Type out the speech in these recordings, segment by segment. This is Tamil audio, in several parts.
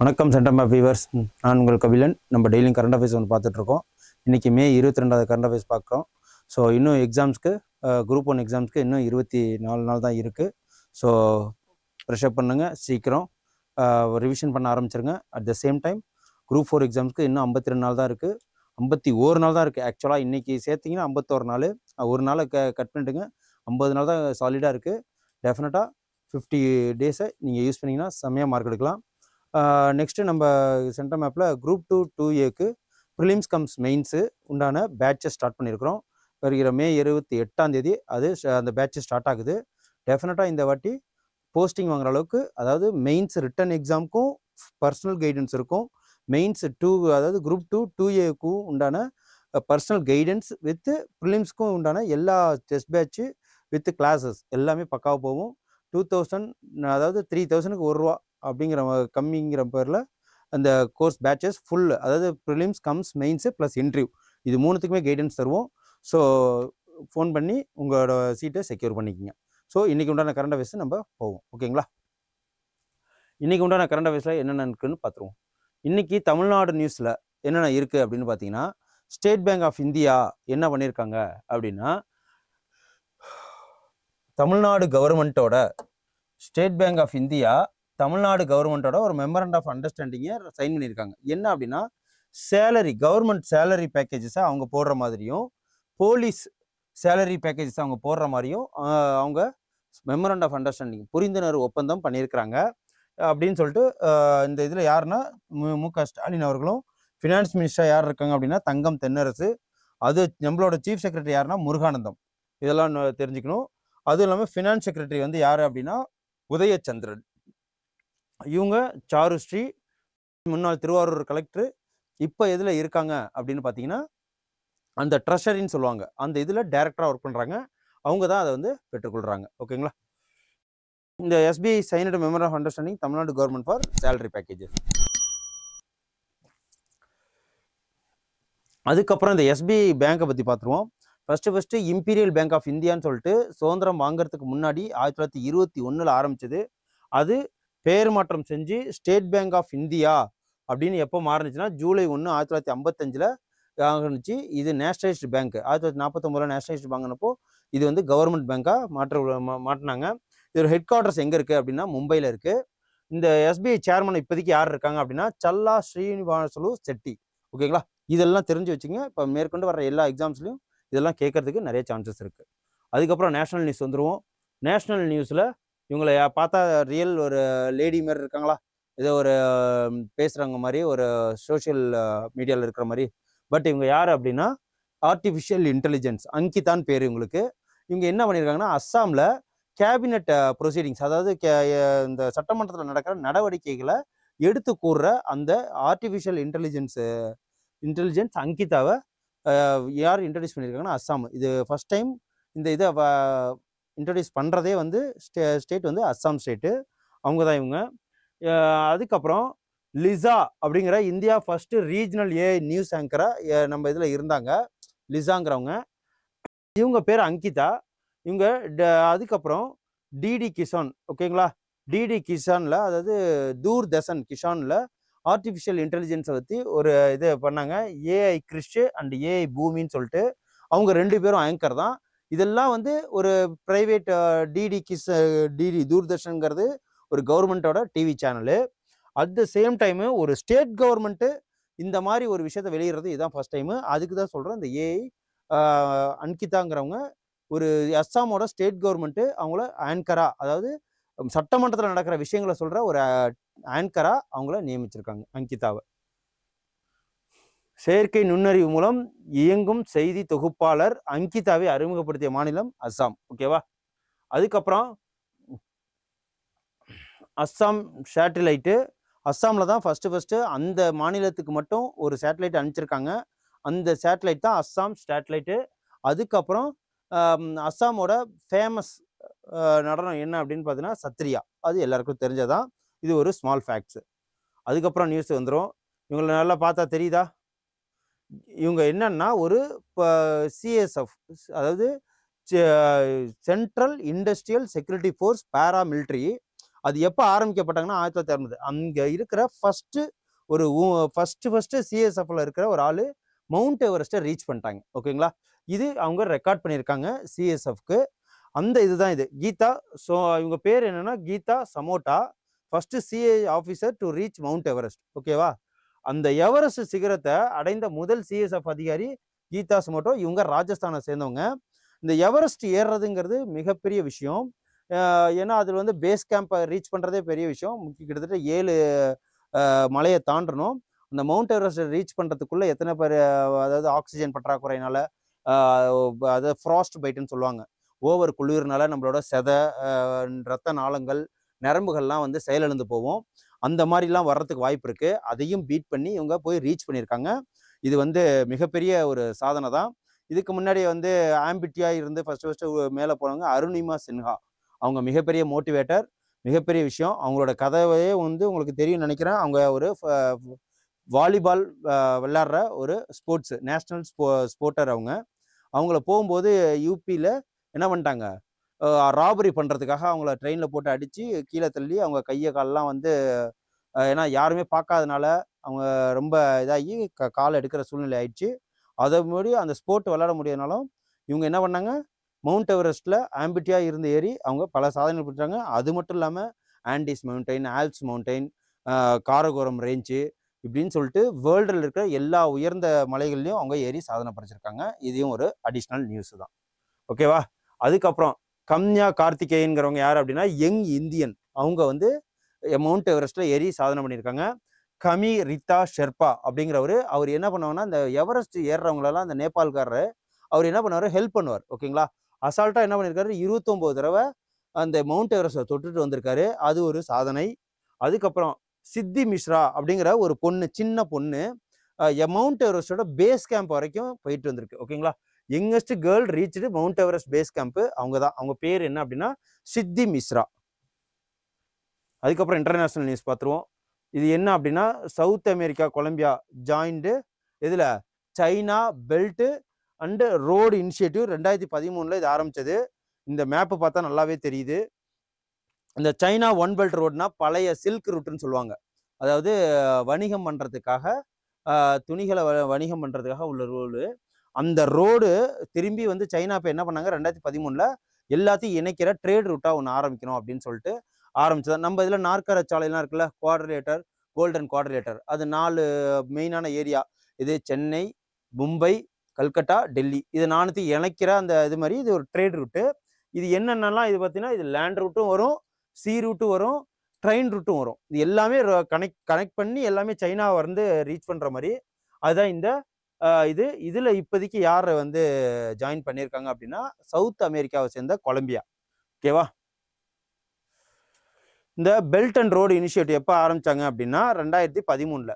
வணக்கம் சென்டம் ஆஃப் வியூவர்ஸ். நான் உங்கள் கபிலன். நம்ம டெய்லியும் கரண்ட் அஃபேர்ஸ் ஒன்று பார்த்துட்ருக்கோம். இன்றைக்கி மே 22 கரண்ட் அஃபேர்ஸ் பார்க்குறோம். ஸோ இன்னும் எக்ஸாம்ஸ்க்கு குரூப் 1 எக்ஸாம்ஸ்க்கு இன்னும் 24 நாள் தான் இருக்குது. ஸோ ப்ரெஷர் பண்ணுங்கள், சீக்கிரம் ரிவிஷன் பண்ண ஆரம்பிச்சிருங்க. At the same time group 4 எக்ஸாம்ஸ்க்கு இன்னும் 52 நாள் தான் இருக்குது. 51 நாள் தான் இருக்குது. ஆக்சுவலாக இன்றைக்கி சேர்த்திங்கன்னா 51 நாள், ஒரு நாளை கட் பண்ணிட்டுங்க. 50 நாள் தான் சாலிடாக இருக்குது. டெஃபினட்டாக 50 டேஸை நீங்கள் யூஸ் பண்ணிங்கன்னா செம்மையாக மார்க் எடுக்கலாம். நெக்ஸ்ட்டு நம்ம சென்டர் மேப்பில் குரூப் 2 2Aக்கு ப்ரிலிம்ஸ் கம்ஸ் மெயின்ஸு உண்டான பேட்சை ஸ்டார்ட் பண்ணியிருக்கிறோம். வருகிற மே 28 அது அந்த பேட்சு ஸ்டார்ட் ஆகுது. டெஃபினட்டாக இந்த வாட்டி போஸ்டிங் வாங்குற அளவுக்கு, அதாவது மெயின்ஸ் ரிட்டன் எக்ஸாமுக்கும் பர்சனல் கைடன்ஸ் இருக்கும். மெயின்ஸ் 2, அதாவது குரூப் 2 2Aக்கும் உண்டான பர்சனல் கைடன்ஸ் வித்து ப்ரிலிம்ஸ்க்கும் உண்டான எல்லா டெஸ்ட் பேட்சு வித் கிளாஸஸ் எல்லாமே பக்காவாக போகும். 2000, அதாவது 3000க்கு ₹1 அப்படிங்கிற கம்மிங்கிற பேரில் அந்த கோர்ஸ் பேட்சஸ் ஃபுல், அதாவது prelims comes mains plus interview, இது மூணுத்துக்குமே கைடன்ஸ் தருவோம். ஸோ ஃபோன் பண்ணி உங்களோட சீட்டை செக்யூர் பண்ணிக்கோங்க. ஸோ இன்றைக்கி உண்டான கரண்ட் அஃபேர்ஸ் நம்ம போவோம். ஓகேங்களா? இன்றைக்கி உண்டான கரண்ட் அஃபேர்ஸில் என்னென்ன இருக்குன்னு பார்த்துருவோம். இன்றைக்கி தமிழ்நாடு நியூஸில் என்னென்ன இருக்குது அப்படின்னு பார்த்தீங்கன்னா, ஸ்டேட் பேங்க் ஆஃப் இந்தியா என்ன பண்ணியிருக்காங்க அப்படின்னா, தமிழ்நாடு கவர்மெண்ட்டோட state bank of India Tamil Nadu கவர்மெண்ட்டோட ஒரு மெமரண்ட் ஆஃப் அண்டர்ஸ்டாண்டிங்கை சைன் பண்ணியிருக்காங்க. என்ன அப்படின்னா, சேலரி, கவர்மெண்ட் சேலரி பேக்கேஜஸை அவங்க போடுற மாதிரியும், போலீஸ் சேலரி பேக்கேஜஸ் அவங்க போடுற மாதிரியும் அவங்க மெமரண்ட் ஆஃப் அண்டர்ஸ்டாண்டிங், புரிந்துணர்வு ஒப்பந்தம் பண்ணியிருக்கிறாங்க அப்படின்னு சொல்லிட்டு, இந்த இதில் யாருன்னா மு.க. ஸ்டாலின் அவர்களும், ஃபினான்ஸ் மினிஸ்டர் யார் இருக்காங்க அப்படின்னா தங்கம் தென்னரசு, அது நம்மளோட சீஃப் செக்ரட்டரி யாருன்னா முருகானந்தம், இதெல்லாம் தெரிஞ்சுக்கணும். அதுவும் இல்லாமல் ஃபினான்ஸ் செக்ரட்டரி வந்து யார் அப்படின்னா உதயச்சந்திரன். இவங்க சாருஸ்ரீ, முன்னாள் திருவாரூர் கலெக்டர், இப்போ எதில் இருக்காங்க அப்படின்னு பார்த்தீங்கன்னா அந்த ட்ரெஷரின்னு சொல்லுவாங்க, அந்த இதில் டைரக்டராக ஒர்க் பண்ணுறாங்க. அவங்க தான் அதை வந்து பெற்றுக்கொள்கிறாங்க. ஓகேங்களா? இந்த SBI signed memorandum of understanding Tamil Nadu government for salary packages. அதுக்கப்புறம் இந்த எஸ்பிஐ பேங்கை பற்றி பார்த்துருவோம். ஃபஸ்ட்டு இம்பீரியல் பேங்க் ஆஃப் இந்தியான்னு சொல்லிட்டு சுதந்திரம் வாங்கிறதுக்கு முன்னாடி 1921 ஆரம்பிச்சது. அது பேர் மாற்றம் செஞ்சு ஸ்டேட் பேங்க் ஆஃப் இந்தியா அப்படின்னு எப்போ மாறினுச்சுன்னா ஜூலை 1 1955 ஆரம்பிச்சு. இது நேஷனலைஸ்டு பேங்க். 1949 நேஷனலைஸ்டு பேங்க்னப்போ இது வந்து கவர்மெண்ட் பேங்காக மாற்றினாங்க. இதோட ஹெட் குவார்ட்டர்ஸ் எங்கே இருக்குது அப்படின்னா மும்பையில் இருக்குது. இந்த எஸ்பிஐ சேர்மன் இப்போதைக்கு யார் இருக்காங்க அப்படின்னா சல்லா ஸ்ரீனிவாசலு செட்டி. ஓகேங்களா? இதெல்லாம் தெரிஞ்சு வச்சுங்க. இப்போ மேற்கொண்டு வர எல்லா எக்ஸாம்ஸ்லையும் இதெல்லாம் கேட்கறதுக்கு நிறைய சான்சஸ் இருக்குது. அதுக்கப்புறம் நேஷனல் நியூஸ் வந்துடுவோம். நேஷனல் நியூஸில் இவங்களை பார்த்தா ரியல் ஒரு லேடி மாதிரி இருக்காங்களா, ஏதோ ஒரு பேசுகிறவங்க மாதிரி, ஒரு சோஷியல் மீடியாவில் இருக்கிற மாதிரி. பட் இவங்க யார் அப்படின்னா ஆர்டிஃபிஷியல் இன்டெலிஜென்ஸ், அங்கிதான் பேர் இவங்களுக்கு. இவங்க என்ன பண்ணியிருக்காங்கன்னா அஸ்ஸாமில் கேபினட் ப்ரொசீடிங்ஸ், அதாவது இந்த சட்டமன்றத்தில் நடக்கிற நடவடிக்கைகளை எடுத்து கூறுற அந்த ஆர்டிஃபிஷியல் இன்டெலிஜென்ஸ் அங்கிதாவை யார் இன்ட்ரடியூஸ் பண்ணியிருக்காங்கன்னா அஸ்ஸாம். இது ஃபஸ்ட் டைம் இந்த இதை இன்ட்ரடியூஸ் பண்ணுறதே வந்து ஸ்டேட் வந்து அஸ்ஸாம் ஸ்டேட்டு. அவங்க தான் இவங்க. அதுக்கப்புறம் லிசா அப்படிங்கிற India first regional AI news ஆங்கராக நம்ம இதில் இருந்தாங்க, லிசாங்கிறவங்க. இவங்க பேர் அங்கிதா. இவங்க அதுக்கப்புறம் டிடி கிசான், ஓகேங்களா, டிடி கிசானில், அதாவது தூர்தர்ஷன் கிஷானில் ஆர்டிஃபிஷியல் இன்டெலிஜென்ஸை பற்றி ஒரு இது பண்ணாங்க, ஏஐ கிறிஷ் அண்ட் ஏஐ பூமின்னு சொல்லிட்டு. அவங்க 2 பேரும் ஆங்கர் தான். இதெல்லாம் வந்து ஒரு ப்ரைவேட் டிடி தூர்தர்ஷன்ங்கிறது ஒரு கவர்மெண்ட்டோட TV channel. At the same time ஒரு ஸ்டேட் கவர்மெண்ட்டு இந்த மாதிரி ஒரு விஷயத்தை வெளியிடுறது இதுதான் ஃபஸ்ட் டைமு. அதுக்கு தான் சொல்கிறேன், இந்த ஏஐ அன்கிதாங்கிறவங்க ஒரு அஸ்ஸாமோட ஸ்டேட் கவர்மெண்ட்டு அவங்கள ஆங்கராக, அதாவது சட்டமன்றத்தில் நடக்கிற விஷயங்களை சொல்கிற ஒரு ஆங்கராக அவங்கள நியமிச்சிருக்காங்க, அங்கிதாவை. செயற்கை நுண்ணறிவு மூலம் இயங்கும் செய்தி தொகுப்பாளர் அங்கிதாவை அறிமுகப்படுத்திய மாநிலம் அஸ்ஸாம். ஓகேவா? அதுக்கப்புறம் அஸ்ஸாம் சேட்டலைட்டு, அஸ்ஸாமில் தான் ஃபஸ்ட்டு அந்த மாநிலத்துக்கு மட்டும் ஒரு சேட்டலைட் அனுப்பிச்சிருக்காங்க. அந்த சேட்டலைட் தான் அஸ்ஸாம் சேட்டலைட்டு. அதுக்கப்புறம் அஸ்ஸாமோட ஃபேமஸ் நடனம் என்ன அப்படின்னு பார்த்தீங்கன்னா சத்ரியா. அது எல்லாருக்கும் தெரிஞ்சதான். இது ஒரு ஸ்மால் ஃபேக்ட்ஸு. அதுக்கப்புறம் நியூஸ் வந்துடும். இவங்களை நல்லா பார்த்தா தெரியுதா? இவங்க என்னன்னா ஒரு சிஎஸ்எஃப், அதாவது central industrial security force paramilitary. அது எப்போ ஆரம்பிக்கப்பட்டாங்கன்னா 1960. அங்கே இருக்கிற ஃபர்ஸ்ட் சிஎஸ்எஃப்ல இருக்கிற ஒரு ஆள் மவுண்ட் எவரெஸ்ட்டை ரீச் பண்ணிட்டாங்க. ஓகேங்களா, இது அவங்க ரெக்கார்ட் பண்ணியிருக்காங்க சிஎஸ்எஃப்க்கு. அந்த இதுதான் இது கீதா. ஸோ இவங்க பேர் என்னன்னா Geeta Samota, first CA officer to reach Mount Everest. ஓகேவா, அந்த எவரெஸ்ட் சிகரத்தை அடைந்த முதல் சிஎஸ்எஃப் அதிகாரி கீதா சமோட்டோ. இவங்க ராஜஸ்தானை சேர்ந்தவங்க. இந்த எவரெஸ்ட் ஏறுறதுங்கிறது மிகப்பெரிய விஷயம். ஏன்னா அதில் வந்து பேஸ் கேம்பை ரீச் பண்ணுறதே பெரிய விஷயம். கிட்டத்தட்ட 7 மலையை தாண்டணும். அந்த மவுண்ட் எவரெஸ்ட் ரீச் பண்ணுறதுக்குள்ளே எத்தனை பேர், அதாவது ஆக்சிஜன் பற்றாக்குறையினால, அதாவது ஃப்ராஸ்ட் பைட்டுன்னு சொல்லுவாங்க, ஓவர் குளிர்னால நம்மளோட ரத்த நாளங்கள் நரம்புகள்லாம் வந்து செயலிழந்து போவோம். அந்த மாதிரிலாம் வர்றதுக்கு வாய்ப்பு இருக்குது. அதையும் பீட் பண்ணி இவங்க போய் ரீச் பண்ணியிருக்காங்க. இது வந்து மிகப்பெரிய ஒரு சாதனை தான். இதுக்கு முன்னாடி வந்து ஆம்பிட்டியாக இருந்து ஃபர்ஸ்ட் மேலே போனவங்க அருணிமா சின்ஹா. அவங்க மிகப்பெரிய மோட்டிவேட்டர். மிகப்பெரிய விஷயம். அவங்களோட கதையே வந்து உங்களுக்கு தெரியும் நினைக்கிறேன். அவங்க ஒரு வாலிபால் விளையாடுற ஒரு நேஷ்னல் ஸ்போர்ட்டர். அவங்கள போகும்போது யூபியில் என்ன பண்ணிட்டாங்க, ராபரி பண்ணுறதுக்காக அவங்கள ட்ரெயினில் போட்டு அடித்து கீழே தள்ளி அவங்க கையை காலெலாம் வந்து, ஏன்னா யாருமே பார்க்காதனால அவங்க ரொம்ப இதாகி காலை எடுக்கிற சூழ்நிலை ஆயிடுச்சு. அதை முன்னாடி அந்த ஸ்போர்ட் விளையாட முடியாதனாலும் இவங்க என்ன பண்ணாங்க, மவுண்ட் எவரெஸ்ட்டில் ஆம்பிட்டியாக இருந்து ஏறி அவங்க பல சாதனைகள் பண்ணிட்டாங்க. அது மட்டும் இல்லாமல் Andes mountain, Alps mountain, Karakoram range இப்படின்னு சொல்லிட்டு வேர்ல்டில் இருக்கிற எல்லா உயர்ந்த மலைகள்லையும் அவங்க ஏறி சாதனை படைச்சிருக்காங்க. இதையும் ஒரு அடிஷ்னல் நியூஸ் தான். ஓகேவா, அதுக்கப்புறம் கம்யா கார்த்திகேயன்கிறவங்க யார் அப்படின்னா யங் இந்தியன். அவங்க வந்து மவுண்ட் எவரெஸ்ட்டில் ஏறி சாதனை பண்ணியிருக்காங்க. கமி ரித்தா ஷெர்பா அப்படிங்கிறவர். அவர் என்ன பண்ணுவாங்கன்னா, இந்த எவரெஸ்ட் ஏறுறவங்களெல்லாம் அந்த நேபாள்காரரு அவர் என்ன பண்ணுவார், ஹெல்ப் பண்ணுவார். ஓகேங்களா, அசால்ட்டாக என்ன பண்ணியிருக்காரு, 29 தடவை அந்த மவுண்ட் எவரெஸ்ட்டை தொட்டுட்டு வந்திருக்காரு. அது ஒரு சாதனை. அதுக்கப்புறம் சித்தி மிஸ்ரா அப்படிங்கிற ஒரு பொண்ணு, சின்ன பொண்ணு, மவுண்ட் எவரெஸ்டோட பேஸ் கேம்ப் வரைக்கும் போயிட்டு வந்திருக்கு. ஓகேங்களா, youngest girl reached Mount Everest base camp அவங்க தான். அவங்க பேர் என்ன அப்படின்னா சித்தி மிஸ்ரா. அதுக்கப்புறம் இன்டர்நேஷனல் நியூஸ் பார்த்துருவோம். இது என்ன அப்படின்னா சவுத் அமெரிக்கா கொலம்பியா ஜாயின்டு இதில் China belt and road initiative 2013 இது ஆரம்பிச்சது. இந்த மேப்பு பார்த்தா நல்லாவே தெரியுது. இந்த சைனா ஒன் பெல்ட் ரோடுனா பழைய சில்க் ரூட்டுன்னு சொல்லுவாங்க. அதாவது வணிகம் பண்ணுறதுக்காக, துணிகளை வணிகம் பண்ணுறதுக்காக உள்ள ரோடு. அந்த ரோடு திரும்பி வந்து சைனா இப்போ என்ன பண்ணாங்க, 2013 எல்லாத்தையும் இணைக்கிற ட்ரேட் ரூட்டாக ஒன்று ஆரம்பிக்கணும் அப்படின்னு சொல்லிட்டு ஆரம்பிச்சது. நம்ம இதில் நாற்கர சாலைலாம் இருக்குல்ல, குவாட்ரிலேட்டர், கோல்டன் குவாட்ரிலேட்டர், அது 4 மெயினான ஏரியா. இது சென்னை, மும்பை, கல்கட்டா, டெல்லி, இது 4த்தையும் இணைக்கிற அந்த இது மாதிரி இது ஒரு ட்ரேட் ரூட்டு. இது என்னென்னலாம், இது பார்த்தீங்கன்னா இது லேண்ட் ரூட்டும் வரும், சி ரூட்டும் வரும், ட்ரெயின் ரூட்டும் வரும். இது எல்லாமே கனெக்ட் பண்ணி எல்லாமே சைனாவை வந்து ரீச் பண்ணுற மாதிரி. அதுதான் இந்த இதில் இப்போதைக்கு யார் வந்து ஜாயின் பண்ணியிருக்காங்க அப்படின்னா சவுத் அமெரிக்காவை சேர்ந்த கொலம்பியா. ஓகேவா, இந்த பெல்ட் அண்ட் ரோடு இனிஷியேட்டிவ் எப்போ ஆரம்பிச்சாங்க அப்படின்னா 2013.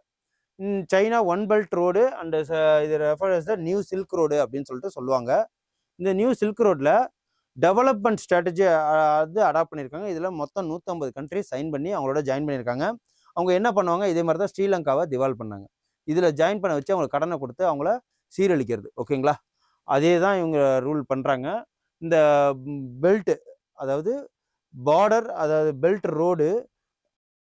China one belt road and இது refers the new silk road அப்படின்னு சொல்லிட்டு சொல்லுவாங்க. இந்த நியூ சில்க் ரோடில் டெவலப்மெண்ட் ஸ்ட்ராட்டஜி அது அடாப்ட் பண்ணியிருக்காங்க. இதில் மொத்தம் 150 கண்ட்ரிஸ் சைன் பண்ணி அவங்களோட ஜாயின் பண்ணியிருக்காங்க. அவங்க என்ன பண்ணுவாங்க, இதே மாதிரி தான் ஸ்ரீலங்காவை திவால் பண்ணாங்க. இதில் ஜாயின் பண்ண வச்சு அவங்களுக்கு கடனை கொடுத்து அவங்கள சீரழிக்கிறது. ஓகேங்களா, அதே தான் இவங்க ரூல் பண்ணுறாங்க. இந்த பெல்ட், அதாவது பார்டர், அதாவது belt road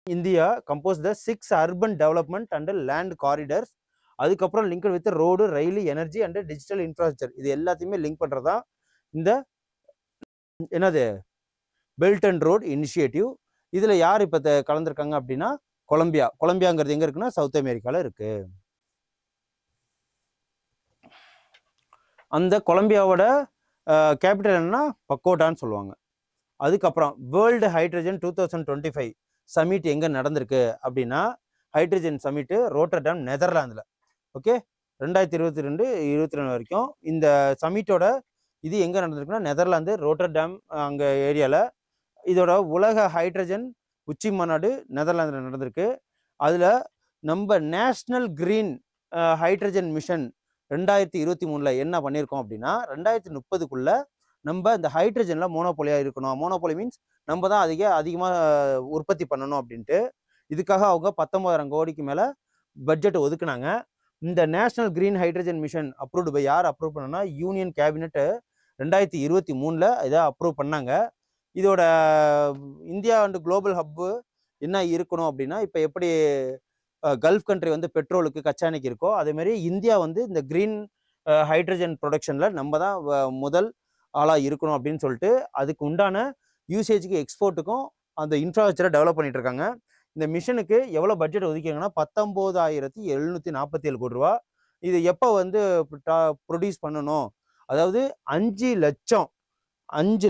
India compose the 6 urban development and land corridors. அதுக்கப்புறம் link with road, rail, energy and digital infrastructure. இது எல்லாத்தையுமே லிங்க் பண்ணுறதா இந்த என்னது பெல்ட் அண்ட் ரோடு இனிஷியேட்டிவ். இதில் யார் இப்போ கலந்துருக்காங்க அப்படின்னா கொலம்பியா. கொலம்பியாங்கிறது எங்கே இருக்குன்னா சவுத் அமெரிக்காவில் இருக்கு. அந்த கொலம்பியாவோட கேபிட்டல் என்னன்னா பக்கோட்டான்னு சொல்லுவாங்க. அதுக்கப்புறம் வேர்ல்டு ஹைட்ரஜன் 2025 சமிட் எங்கே நடந்திருக்கு அப்படின்னா ஹைட்ரஜன் சமிட்டு ரோட்டர்டாம், நெதர்லாந்தில். ஓகே, 2022-22 வரைக்கும் இந்த சமிட்டோட இது எங்கே நடந்திருக்குன்னா நெதர்லாந்து, ரோட்டர்டாம் அங்கே ஏரியாவில். இதோட உலக ஹைட்ரஜன் உச்சி மாநாடு நெதர்லாந்தில் நடந்திருக்கு. அதில் நம்ம நேஷ்னல் கிரீன் ஹைட்ரஜன் மிஷன் 2023 என்ன பண்ணியிருக்கோம் அப்படின்னா 2030க்குள்ள நம்ம இந்த ஹைட்ரஜனில் மோனோபோலியாக இருக்கணும். மோனோபோலி மீன்ஸ் நம்ம தான் அதிகமாக உற்பத்தி பண்ணணும் அப்படின்ட்டு. இதுக்காக அவங்க 19,000 கோடிக்கு மேலே பட்ஜெட் ஒதுக்குனாங்க. இந்த national green hydrogen mission approved by யார் அப்ரூவ் பண்ணனா யூனியன் கேபினெட் 2023 இதை அப்ரூவ் பண்ணாங்க. இதோட இந்தியா அண்ட் குளோபல் ஹப்பு என்ன இருக்கணும் அப்படின்னா, இப்போ எப்படி கல்ஃப் கண்ட்ரி வந்து பெட்ரோலுக்கு கச்சா எண்ணெய்க்கு இருக்கோ, அதேமாரி இந்தியா வந்து இந்த கிரீன் ஹைட்ரஜன் ப்ரொடக்ஷனில் நம்ம தான் முதல் ஆளாக இருக்கணும் அப்படின்னு சொல்லிட்டு அதுக்கு உண்டான யூசேஜுக்கு எக்ஸ்போர்ட்டுக்கும் அந்த இன்ஃப்ராஸ்ட்ரக்சரை டெவலப் பண்ணிட்டு இருக்காங்க. இந்த மிஷனுக்கு எவ்வளோ பட்ஜெட் ஒதுக்கிங்கன்னா 19,747 கோடி ரூபா. இது எப்போ வந்து ப்ரொடியூஸ் பண்ணணும், அதாவது 5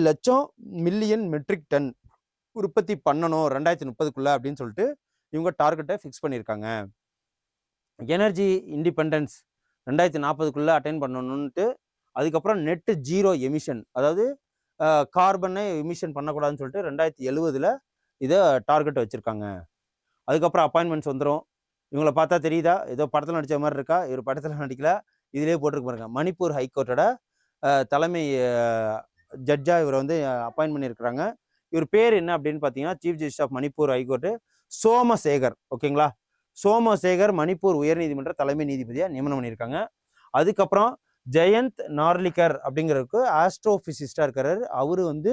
லட்சம் மில்லியன் மெட்ரிக் டன் உற்பத்தி பண்ணணும் 2030க்குள்ள அப்படின்னு சொல்லிட்டு இவங்க டார்கெட்டை ஃபிக்ஸ் பண்ணியிருக்காங்க. எனர்ஜி இண்டிபெண்டன்ஸ் 2040க்குள்ள அட்டைன் பண்ணணுன்ட்டு, அதுக்கப்புறம் நெட் ஜீரோ எமிஷன், அதாவது கார்பனை எமிஷன் பண்ணக்கூடாதுன்னு சொல்லிட்டு 2070ல் இதை டார்கெட் வச்சுருக்காங்க. அதுக்கப்புறம் அப்பாயின்மெண்ட்ஸ் வந்துடும். இவங்களை பார்த்தா தெரியுதா, ஏதோ படத்தில் நடித்த மாதிரி இருக்கா? இவர் படத்தில் நடிக்கல, இதிலே போட்டிருக்கு பாருங்க. மணிப்பூர் ஹைகோர்ட்டோட தலைமை ஜட்ஜாக இவரை வந்து அப்பாயின்ட் பண்ணியிருக்கிறாங்க. இவர் பேர் என்ன அப்படின்னு பார்த்தீங்கன்னா, chief justice of Manipur high court Somasekhar. ஓகேங்களா, சோமசேகர் மணிப்பூர் உயர்நீதிமன்ற தலைமை நீதிபதியாக நியமனம் பண்ணியிருக்காங்க. அதுக்கப்புறம் ஜெயந்த் நார்லிகர் அப்படிங்கிறதுக்கு ஆஸ்ட்ரோபிசிஸ்டாக இருக்கிறார், அவரு வந்து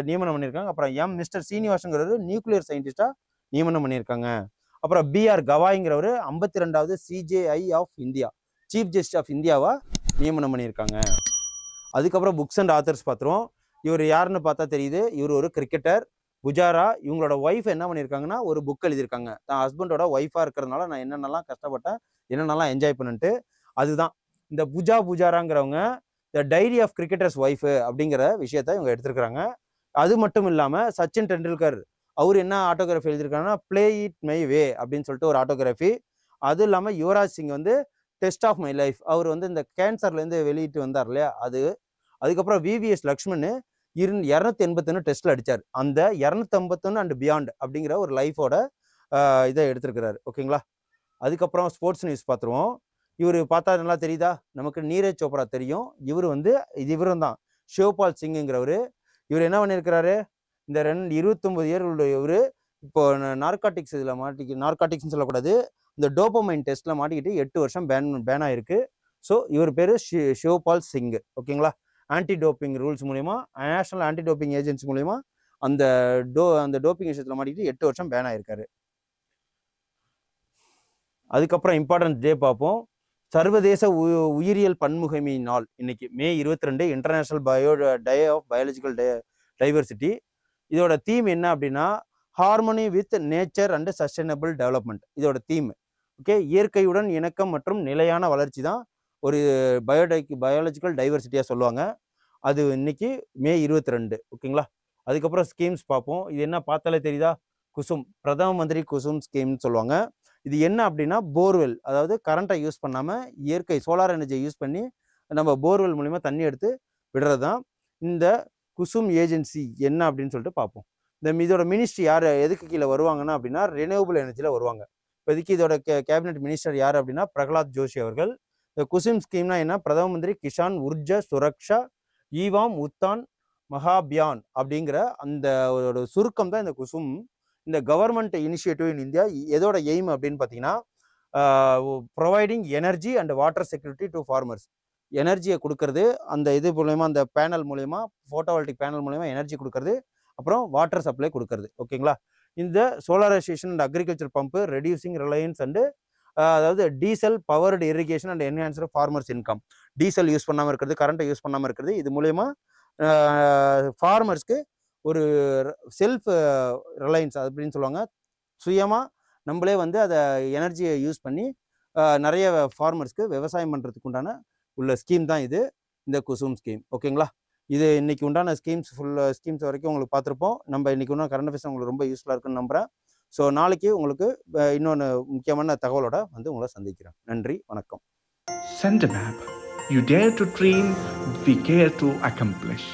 நியமனம் பண்ணியிருக்காங்க. அப்புறம் மிஸ்டர் சீனிவாசங்கிறது நியூக்ளியர் சயின்டிஸ்டாக நியமனம் பண்ணியிருக்காங்க. அப்புறம் பிஆர் கவாய்ங்கிறவர் 52வது CJI of India chief justice of இந்தியாவா நியமனம் பண்ணியிருக்காங்க. அதுக்கப்புறம் புக்ஸ் அண்ட் ஆத்தர்ஸ் பார்த்துருவோம். இவர் யாருன்னு பார்த்தா தெரியுது, இவர் ஒரு கிரிக்கெட்டர் புஜாரா. இவங்களோட ஒய்ஃப் என்ன பண்ணியிருக்காங்கன்னா ஒரு புக் எழுதியிருக்காங்க. தான் ஹஸ்பண்டோட ஒய்ஃபாக இருக்கிறதுனால நான் என்னென்னலாம் கஷ்டப்பட்டேன், என்னென்னலாம் என்ஜாய் பண்ணிட்டு, அதுதான் இந்த புஜாராங்கிறவங்க த டைரி ஆஃப் கிரிக்கெட்டர்ஸ் ஒய்ஃபு அப்படிங்கிற விஷயத்த இவங்க எடுத்துருக்குறாங்க. அது மட்டும் இல்லாமல் சச்சின் டெண்டுல்கர் அவர் என்ன ஆட்டோகிராஃபி எழுதியிருக்காங்கன்னா பிளே இட் மை வே அப்படின்னு சொல்லிட்டு ஒரு ஆட்டோகிராஃபி. அதுவும் இல்லாமல் யுவராஜ் சிங் வந்து டெஸ்ட் ஆஃப் மை லைஃப், அவர் வந்து இந்த கேன்சர்லேருந்து வெளியிட்டு வந்தார் இல்லையா அது. அதுக்கப்புறம் விவிஎஸ் லக்ஷ்மண் 281 டெஸ்ட்டில் அடித்தார். அந்த 251 அண்ட் பியாண்ட் அப்படிங்கிற ஒரு லைஃபோட இதை எடுத்திருக்கிறாரு. ஓகேங்களா, அதுக்கப்புறம் ஸ்போர்ட்ஸ் நியூஸ் பார்த்துருவோம். இவர் பார்த்தா நல்லா தெரியுதா, நமக்கு நீரஜ் சோப்ரா தெரியும். இவரும் தான் ஷிவ்பால் சிங்குங்கிறவர். இவர் என்ன பண்ணியிருக்கிறாரு, இந்த 29 இயர்களுடைய இவர் இப்போ நார்காட்டிக்ஸ் இதில் நார்காட்டிக்ஸ்னு சொல்லக்கூடாது, இந்த டோபமைன் டெஸ்ட்டில் மாட்டிக்கிட்டு 8 வருஷம் பேன் ஆயிருக்கு. ஸோ இவர் பேர் ஷிவ்பால் சிங். ஓகேங்களா, ஆன்டி டோப்பிங் ரூல்ஸ் மூலிமா, நேஷனல் ஆன்டி டோப்பிங் ஏஜென்சி மூலிமா அந்த டோப்பிங் விஷயத்தில் மாட்டிக்கிட்டு 8 வருஷம் பேன் ஆயிருக்காரு. அதுக்கப்புறம் இம்பார்ட்டன்ட் டே பார்ப்போம். சர்வதேச உயிரியல் பன்முகமை நாள் இன்னைக்கு மே 22, international day of biological diversity. இதோட தீம் என்ன அப்படின்னா, harmony with nature and sustainable development இதோட தீம். ஓகே, இயற்கையுடன் இணக்கம் மற்றும் நிலையான வளர்ச்சி தான் ஒரு பயாலஜிக்கல் டைவர்சிட்டியாக சொல்லுவாங்க. அது இன்னைக்கு மே 22. ஓகேங்களா, அதுக்கப்புறம் ஸ்கீம்ஸ் பார்ப்போம். இது என்ன பார்த்தாலே தெரியுதா, குசும், பிரதம மந்திரி குசும் ஸ்கீம்னு சொல்லுவாங்க. இது என்ன அப்படின்னா போர்வெல், அதாவது கரண்ட்டை யூஸ் பண்ணாமல் இயற்கை சோலார் எனர்ஜியை யூஸ் பண்ணி நம்ம போர்வெல் மூலிமா தண்ணி எடுத்து விடுறது தான் இந்த குசும் ஏஜென்சி என்ன அப்படின்னு சொல்லிட்டு பார்ப்போம். இதோட மினிஸ்ட்ரி யார் எதுக்கு கீழே வருவாங்கன்னா அப்படின்னா ரெனியூவபிள் எனர்ஜியில் வருவாங்க. இப்போதைக்கு இதோட கேபினெட் மினிஸ்டர் யார் அப்படின்னா பிரகலாத் ஜோஷி அவர்கள். இந்த குசும் ஸ்கீம்னா என்ன, பிரதம மந்திரி கிஷான் உர்ஜா சுரக்ஷா ஈவாம் உத்தான் மகாபியான் அப்படிங்கிற அந்த ஒரு சுருக்கம் தான் இந்த குசும். இந்த கவர்மெண்ட் இனிஷியேட்டிவ் இன் இந்தியா எதோட எய்ம் அப்படின்னு பார்த்தீங்கன்னா, providing energy and water security to farmers. எனர்ஜியை கொடுக்கறது, அந்த இது மூலயமா, அந்த பேனல் மூலயமா, ஃபோட்டோவால்டிக் பேனல் மூலயமா எனர்ஜி கொடுக்கறது, அப்புறம் வாட்டர் சப்ளை கொடுக்கறது. ஓகேங்களா, இந்த solarisation and agriculture pump reducing reliance and, அதாவது diesel powered irrigation and enhanced farmers income. Diesel use பண்ணாமல் இருக்கிறது, கரண்ட்டை யூஸ் பண்ணாமல் இருக்கிறது, இது மூலயமா ஃபார்மர்ஸ்க்கு ஒரு செல்ஃப் ரிலையன்ஸ் அப்படின்னு சொல்லுவாங்க. சுயமாக நம்மளே வந்து அதை எனர்ஜியை யூஸ் பண்ணி நிறைய ஃபார்மர்ஸ்க்கு விவசாயம் பண்ணுறதுக்கு உண்டான உள்ள ஸ்கீம் தான் இது, இந்த குசும் ஸ்கீம். ஓகேங்களா, இது இன்னைக்கு உண்டான ஸ்கீம்ஸ் வரைக்கும் உங்களுக்கு பார்த்துருப்போம். நம்ம இன்னைக்கு உண்டான கரண்ட் அஃபேர்ஸ் உங்களுக்கு ரொம்ப யூஸ்ஃபுல்லாக இருக்குன்னு நம்புகிறேன். ஸோ நாளைக்கு உங்களுக்கு இன்னொன்று முக்கியமான தகவலோட வந்து உங்களை சந்திக்கிறேன். நன்றி, வணக்கம். Send a map. You dare to dream, we care to accomplish.